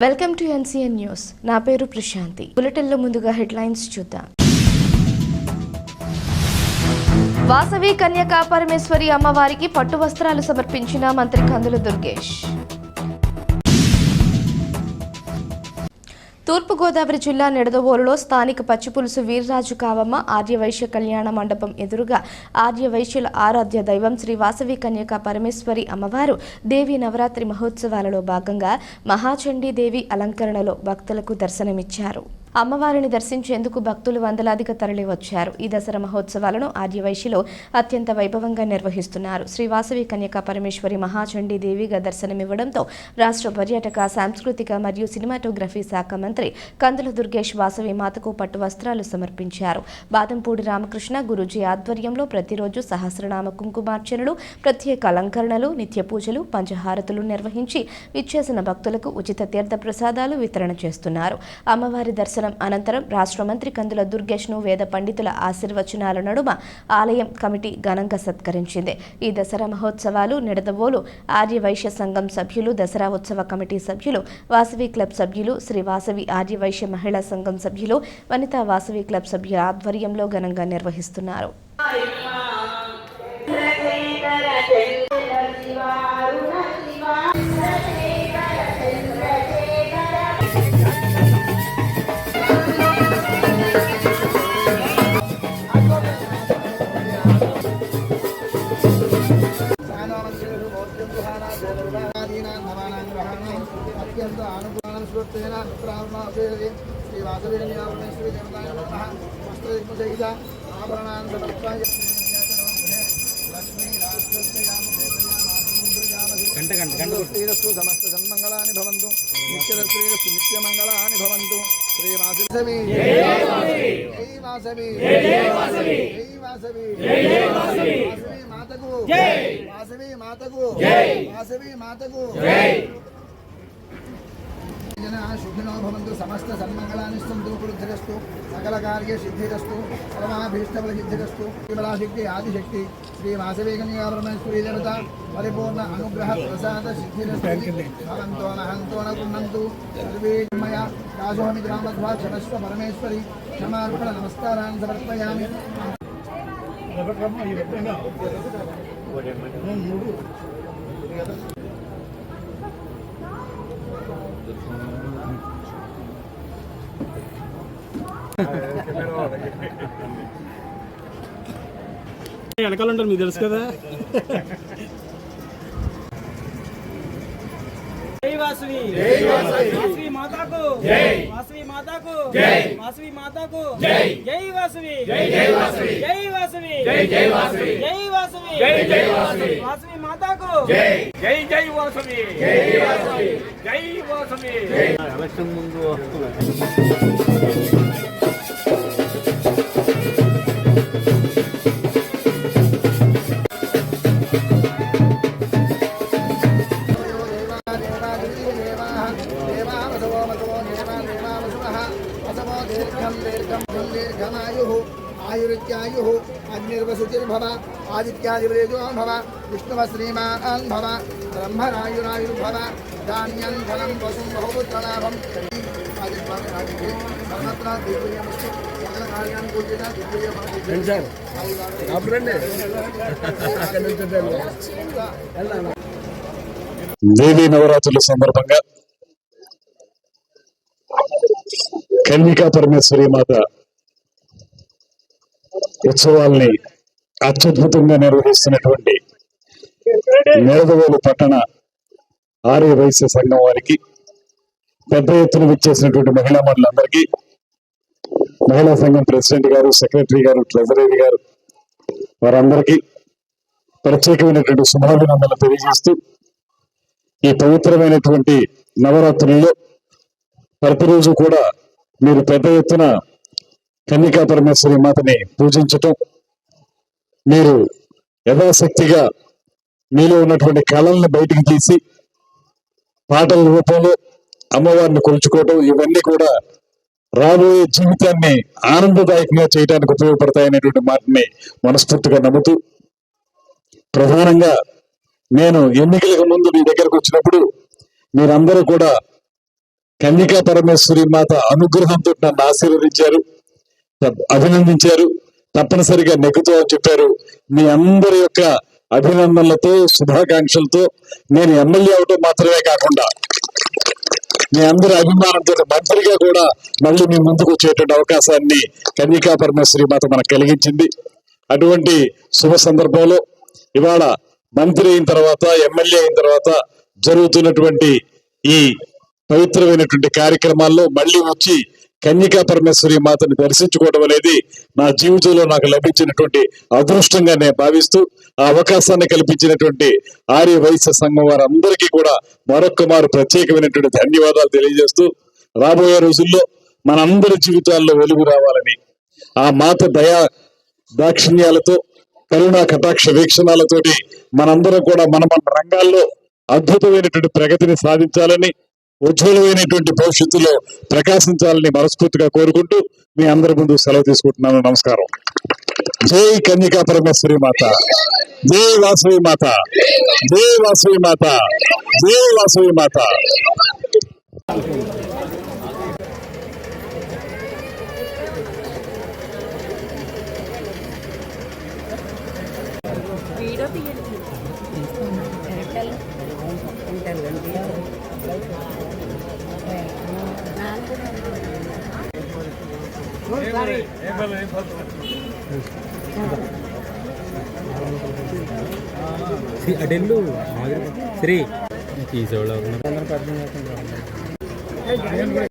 Welcome to NCN news. నా పేరు ప్రశాంతి. బులెటిన్లో ముందుగా హెడ్లైన్స్ చూద్దాం. వాసవి కన్యకా పరమేశ్వరి అమ్మవారికి పట్టు వస్త్రాలు సమర్పించిన మంత్రి కందుల దుర్గేష్. తూర్పుగోదావరి జిల్లా నిడదవోలులో స్థానిక పచ్చిపులుసు వీర్రాజు కావమ్మ ఆర్యవైశ్య కళ్యాణ మండపం ఎదురుగా ఆర్యవైశ్యుల ఆరాధ్య దైవం శ్రీ వాసవి కన్యకా పరమేశ్వరి అమ్మవారు దేవి నవరాత్రి మహోత్సవాలలో భాగంగా మహాచండీ దేవి అలంకరణలో భక్తులకు దర్శనమిచ్చారు. అమ్మవారిని దర్శించేందుకు భక్తులు వందలాదిగా తరలివచ్చారు. ఈ దసరా మహోత్సవాలను ఆర్యవైశ్యులు అత్యంత వైభవంగా నిర్వహిస్తున్నారు. శ్రీ వాసవి కన్యకా పరమేశ్వరి మహాచండీ దేవిగా దర్శనమివ్వడంతో రాష్ట్ర పర్యాటక, సాంస్కృతిక మరియు సినిమాటోగ్రఫీ శాఖ మంత్రి కందుల దుర్గేష్ వాసవి మాతకు పట్టు వస్త్రాలు సమర్పించారు. బాదంపూడి రామకృష్ణ గురూజీ ఆధ్వర్యంలో ప్రతిరోజు సహస్రనామ కుంకుమార్చనలు, ప్రత్యేక అలంకరణలు, నిత్య పూజలు, పంచహారతులు నిర్వహించి విచ్చేసిన భక్తులకు ఉచిత తీర్థ ప్రసాదాలు వితరణ చేస్తున్నారు. అమ్మవారి దర్శనం అనంతరం రాష్ట్ర మంత్రి కందుల దుర్గేష్ను వేద పండితుల ఆశీర్వచనాల నడుమ ఆలయం కమిటీ ఘనంగా సత్కరించింది. ఈ దసరా మహోత్సవాలు నిడదవోలు ఆర్యవైశ్య సంఘం సభ్యులు, దసరా ఉత్సవ కమిటీ సభ్యులు, వాసవి క్లబ్ సభ్యులు, శ్రీ వాసవి ఆర్యవైశ్య మహిళా సంఘం సభ్యులు, వనితా వాసవి క్లబ్ సభ్యుల ఆధ్వర్యంలో ఘనంగా నిర్వహిస్తున్నారు. అత్యంత అనుకూలం స్ఫూర్తేన శ్రీ వాసవి శ్రీ దేవతాయ వస్త్రయుగ్మసహిత ఆభరణాన్ సమర్పయామి. లక్ష్మీ సమస్త సన్మంగళాని భవంతు. నిత్యదర్శనీరస్తు నిత్యమంగళాని భవంతు. శ్రీ వాసవి జై వాసవి జై వాసవి వాసవి మాతకు జై వాసవి మాతకు జై వాసవి మాతకు జై. శుద్ధినో భవంతు. సమస్త సన్మంగళాని సంతు. వృద్ధిరస్తు. సకల కార్య సిద్ధిరస్తు. పరమాభీష్టఫల సిద్ధిరస్తు. శక్తి ఆదిశక్తి శ్రీ వాసవి కన్యకా పరమేశ్వరీ దేవత పరిపూర్ణ అనుగ్రహ ప్రసాద సిద్ధిరస్తు. భవంతో నహంతో నృణంతు సర్వే మయా రాజోమి గ్రామధ్వా క్షమస్వ పరమేశ్వరి. క్షమార్పణ నమస్కారాన్ని సమర్పయామి. వెనకాల ఉంటారు, మీకు తెలుసు కదా. జై వాసవి వాసవి మాతాకు జై వాసవి మాతాకు జై వాసవి మాతాకు జై జై వాసవి జై జై వాసవి జై వాసవి జై జై వాసవి జై వాసవి జై జై వాసవి వాసవి మాతాకు జై జై జై వాసవి జై వాసవి జై వాసవి. ఎలక్షన్ ముందు ఆయురిత్యాయు అగ్నిర్వసుచిర్భవ ఆదిత్యాదివేదో భవ విష్ణువ శ్రీమాన్ భవ బ్రహ్మరాయురాయుర్భవ ధాన్యం ధనం వసుం బహుపుత్రలాభం. దేవీ నవరాత్రుల సందర్భంగా కన్యకా పరమేశ్వరి మాత ఉత్సవాల్ని అత్యద్భుతంగా నిర్వహిస్తున్నటువంటి నిడదవోలు పట్టణ ఆర్యవైశ్య సంఘం వారికి, పెద్ద ఎత్తున విచ్చేసినటువంటి మహిళా మండలందరికీ, మహిళా సంఘం ప్రెసిడెంట్ గారు, సెక్రటరీ గారు, ట్రెజరీ గారు, వారందరికీ ప్రత్యేకమైనటువంటి శుభాభినందనలు తెలియజేస్తూ, ఈ పవిత్రమైనటువంటి నవరాత్రుల్లో ప్రతిరోజు కూడా మీరు పెద్ద ఎత్తున కన్యకా పరమేశ్వరి మాతని పూజించటం, మీరు యథాశక్తిగా మీలో ఉన్నటువంటి కళల్ని బయటికి తీసి పాటల రూపంలో అమ్మవారిని కొలుచుకోవటం, ఇవన్నీ కూడా రాబోయే జీవితాన్ని ఆనందదాయకంగా చేయడానికి ఉపయోగపడతాయనేటువంటి మాటని మనస్ఫూర్తిగా నమ్ముతూ, ప్రధానంగా నేను ఎన్నికలకు ముందు మీ దగ్గరకు వచ్చినప్పుడు మీరందరూ కూడా కన్యకా పరమేశ్వరి మాత అనుగ్రహంతో నన్ను ఆశీర్వదించారు, అభినందించారు. తప్పనిసరిగా నెగ్గుతో అని చెప్పారు. మీ అందరి యొక్క అభినందనలతో, శుభాకాంక్షలతో నేను ఎమ్మెల్యే అవటం మాత్రమే కాకుండా మీ అందరి అభిమానంతో మంత్రిగా కూడా మళ్ళీ మీ ముందుకు వచ్చేటువంటి అవకాశాన్ని కన్యకా పరమేశ్వరి మాత మనకు కలిగించింది. అటువంటి శుభ సందర్భంలో ఇవాళ మంత్రి అయిన తర్వాత, ఎమ్మెల్యే అయిన తర్వాత జరుగుతున్నటువంటి ఈ పవిత్రమైనటువంటి కార్యక్రమాల్లో మళ్ళీ వచ్చి కన్యకా పరమేశ్వరి మాతని దర్శించుకోవడం అనేది నా జీవితంలో నాకు లభించినటువంటి అదృష్టంగా నేను భావిస్తూ, ఆ అవకాశాన్ని కల్పించినటువంటి ఆర్య వైశ్య సంఘం వారందరికీ కూడా మరొక్కమారు ప్రత్యేకమైనటువంటి ధన్యవాదాలు తెలియజేస్తూ, రాబోయే రోజుల్లో మనందరి జీవితాల్లో వెలుగు రావాలని, ఆ మాత దయా దాక్షిణ్యాలతో, కరుణా కటాక్ష వీక్షణాలతోటి మనందరం కూడా మన రంగాల్లో అద్భుతమైనటువంటి ప్రగతిని సాధించాలని, ఉజ్వలమైనటువంటి భవిష్యత్తులో ప్రకాశించాలని మనస్ఫూర్తిగా కోరుకుంటూ మీ అందరి ముందు సెలవు తీసుకుంటున్నాను. నమస్కారం. జై కన్యకా పరమేశ్వరి మాత, జై వాసవి మాత, జై వాసవి మాత, జై వాసవి మాత. అటెల్లు శ్రీ తీసేవాళ్ళు